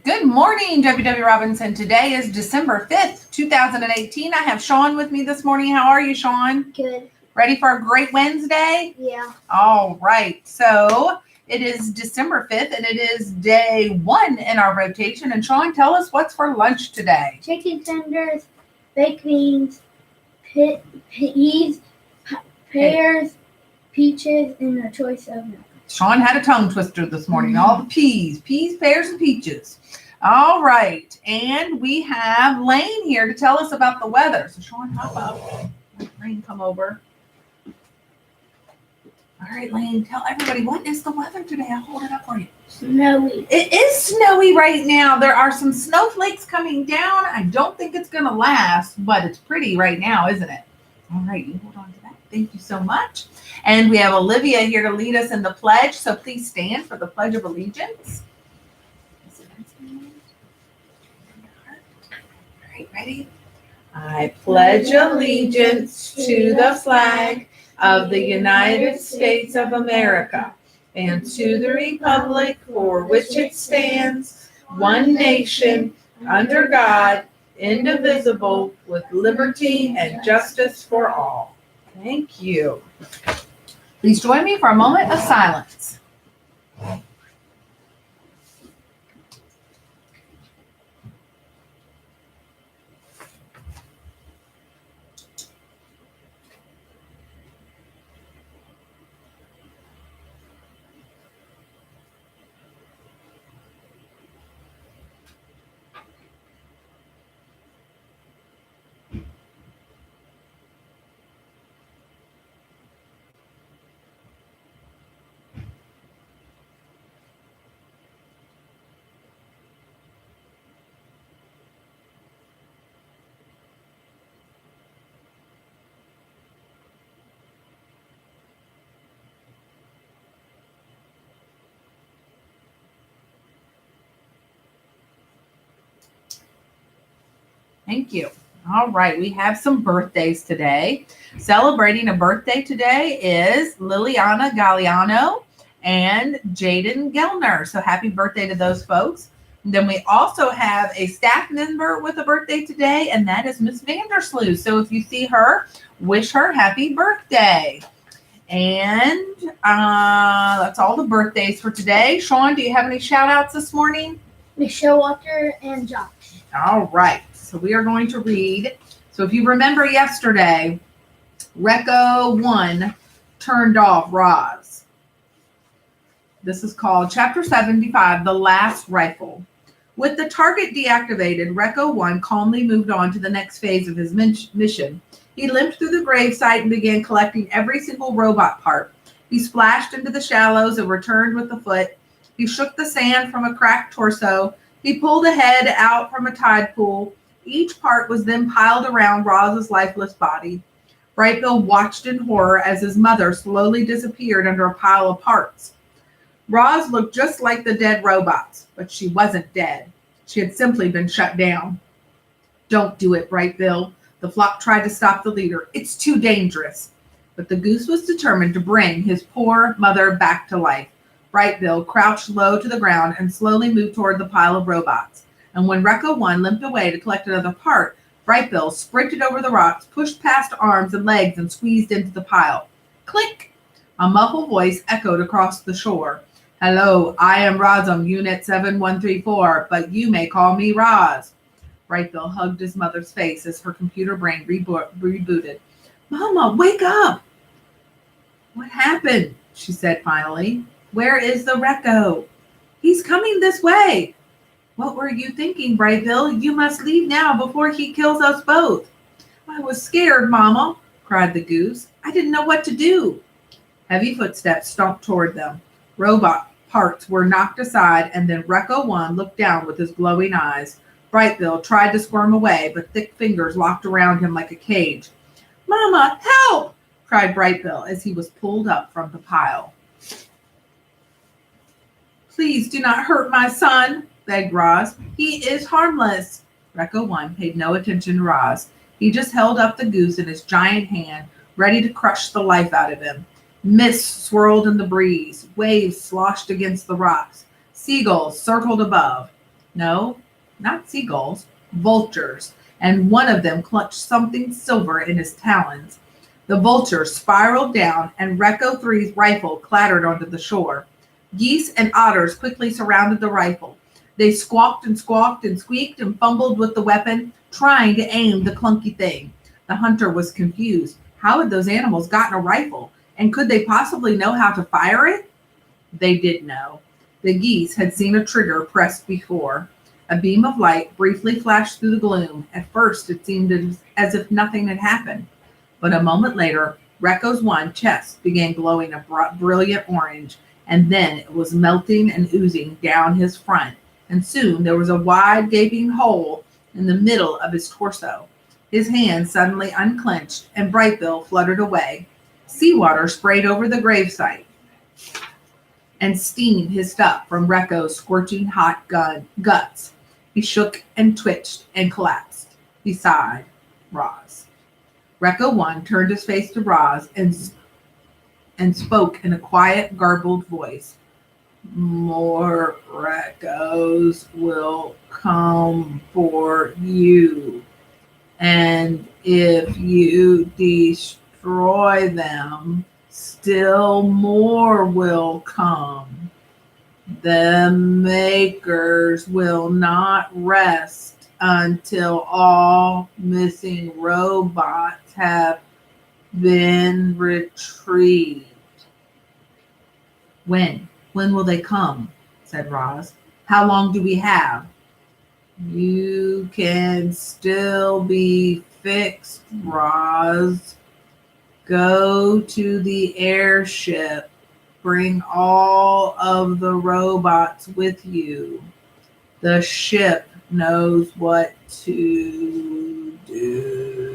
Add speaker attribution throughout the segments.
Speaker 1: Good morning, WW Robinson. Today is December 5th, 2018. I have Sean with me this morning. How are you, Sean?
Speaker 2: Good.
Speaker 1: Ready for a great Wednesday?
Speaker 2: Yeah.
Speaker 1: All right. So it is December 5th, and it is day one in our rotation. And Sean, tell us what's for lunch today.
Speaker 2: Chicken tenders, baked beans, peas, pears, peaches, and a choice of milk.
Speaker 1: Sean had a tongue twister this morning. All the peas, pears, and peaches. All right. And we have Lane here to tell us about the weather. So Sean, hop up. Let Lane come over. All right, Lane, tell everybody, what is the weather today? I'll hold it up for you.
Speaker 2: Snowy.
Speaker 1: It is snowy right now. There are some snowflakes coming down. I don't think it's going to last, but it's pretty right now, isn't it? All right, you hold on to that. Thank you so much. And we have Olivia here to lead us in the pledge. So please stand for the Pledge of Allegiance. All right, ready? I pledge allegiance to the flag of the United States of America and to the republic for which it stands, one nation, under God, indivisible, with liberty and justice for all. Thank you. Please join me for a moment of silence. Thank you. All right, we have some birthdays today. Celebrating a birthday today is Liliana Galliano and Jaden Gellner. So happy birthday to those folks. And then we also have a staff member with a birthday today, and that is Miss Vandersloot. So if you see her, wish her happy birthday. And that's all the birthdays for today. Sean, do you have any shout outs this morning?
Speaker 2: Michelle Walker and Josh.
Speaker 1: All right. So we are going to read. So if you remember yesterday, Recco 1 turned off Roz. This is called Chapter 75, The Last Rifle. With the target deactivated, Recco 1 calmly moved on to the next phase of his mission. He limped through the gravesite and began collecting every single robot part. He splashed into the shallows and returned with the foot. He shook the sand from a cracked torso. He pulled a head out from a tide pool. Each part was then piled around Roz's lifeless body. Brightbill watched in horror as his mother slowly disappeared under a pile of parts. Roz looked just like the dead robots, but she wasn't dead. She had simply been shut down. Don't do it, Brightbill. The flock tried to stop the leader. It's too dangerous. But the goose was determined to bring his poor mother back to life. Brightbill crouched low to the ground and slowly moved toward the pile of robots. And when Recco 1 limped away to collect another part, Brightbill sprinted over the rocks, pushed past arms and legs, and squeezed into the pile. Click! A muffled voice echoed across the shore. Hello, I am Rozum, Unit 7134, but you may call me Roz. Brightbill hugged his mother's face as her computer brain rebooted. Mama, wake up! What happened? She said finally. Where is the Recco? He's coming this way. What were you thinking, Brightbill? You must leave now before he kills us both. I was scared, Mama, cried the goose. I didn't know what to do. Heavy footsteps stomped toward them. Robot parts were knocked aside, and then Recco 1 looked down with his glowing eyes. Brightbill tried to squirm away, but thick fingers locked around him like a cage. Mama, help! Cried Brightbill as he was pulled up from the pile. Please do not hurt my son, begged Roz. He is harmless. Recco 1 paid no attention to Roz. He just held up the goose in his giant hand, ready to crush the life out of him. Mist swirled in the breeze. Waves sloshed against the rocks. Seagulls circled above. No, not seagulls, vultures, and one of them clutched something silver in his talons. The vulture spiraled down, and Recco 3's rifle clattered onto the shore. Geese and otters quickly surrounded the rifle. They squawked and squeaked and fumbled with the weapon, trying to aim the clunky thing. The hunter was confused. How had those animals gotten a rifle? And could they possibly know how to fire it? They did know. The geese had seen a trigger pressed before. A beam of light briefly flashed through the gloom. At first, it seemed as if nothing had happened. But a moment later, Recco's one chest began glowing a brilliant orange, and then it was melting and oozing down his front, and soon there was a wide gaping hole in the middle of his torso. His hand suddenly unclenched, and Brightbill fluttered away. Seawater sprayed over the gravesite and steamed his stuff from Recco's scorching hot guts. He shook and twitched and collapsed beside Roz. Recco 1 turned his face to Roz and spoke in a quiet, garbled voice. More Reccos will come for you. And if you destroy them, still more will come. The makers will not rest until all missing robots have been retrieved. When will they come? Said Roz. How long do we have? You can still be fixed, Roz. Go to the airship. Bring all of the robots with you. The ship knows what to do.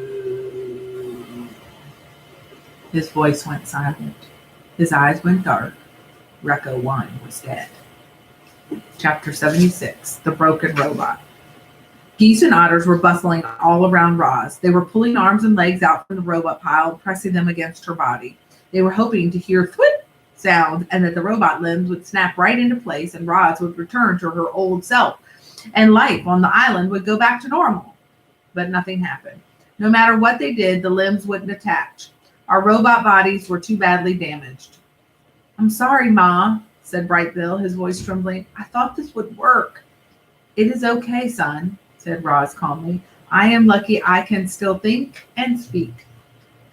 Speaker 1: His voice went silent. His eyes went dark. Recco 1 was dead. Chapter 76, The Broken Robot. Geese and otters were bustling all around Roz. They were pulling arms and legs out from the robot pile and pressing them against her body. They were hoping to hear thwip sound and that the robot limbs would snap right into place and Roz would return to her old self and life on the island would go back to normal. But nothing happened. No matter what they did, the limbs wouldn't attach. Our robot bodies were too badly damaged. I'm sorry, Ma, said Brightbill, his voice trembling. I thought this would work. It is okay, son, said Roz calmly. I am lucky I can still think and speak.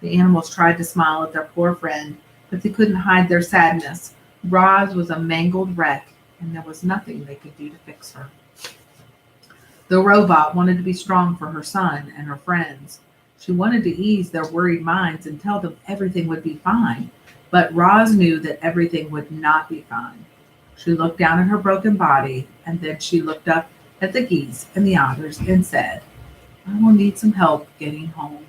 Speaker 1: The animals tried to smile at their poor friend, but they couldn't hide their sadness. Roz was a mangled wreck, and there was nothing they could do to fix her. The robot wanted to be strong for her son and her friends. She wanted to ease their worried minds and tell them everything would be fine. But Roz knew that everything would not be fine. She looked down at her broken body, and then she looked up at the geese and the otters and said, I will need some help getting home.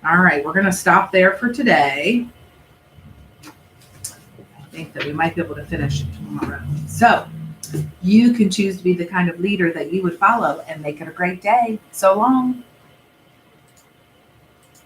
Speaker 1: All right, we're going to stop there for today. I think that we might be able to finish it tomorrow. So you can choose to be the kind of leader that you would follow and make it a great day. So long.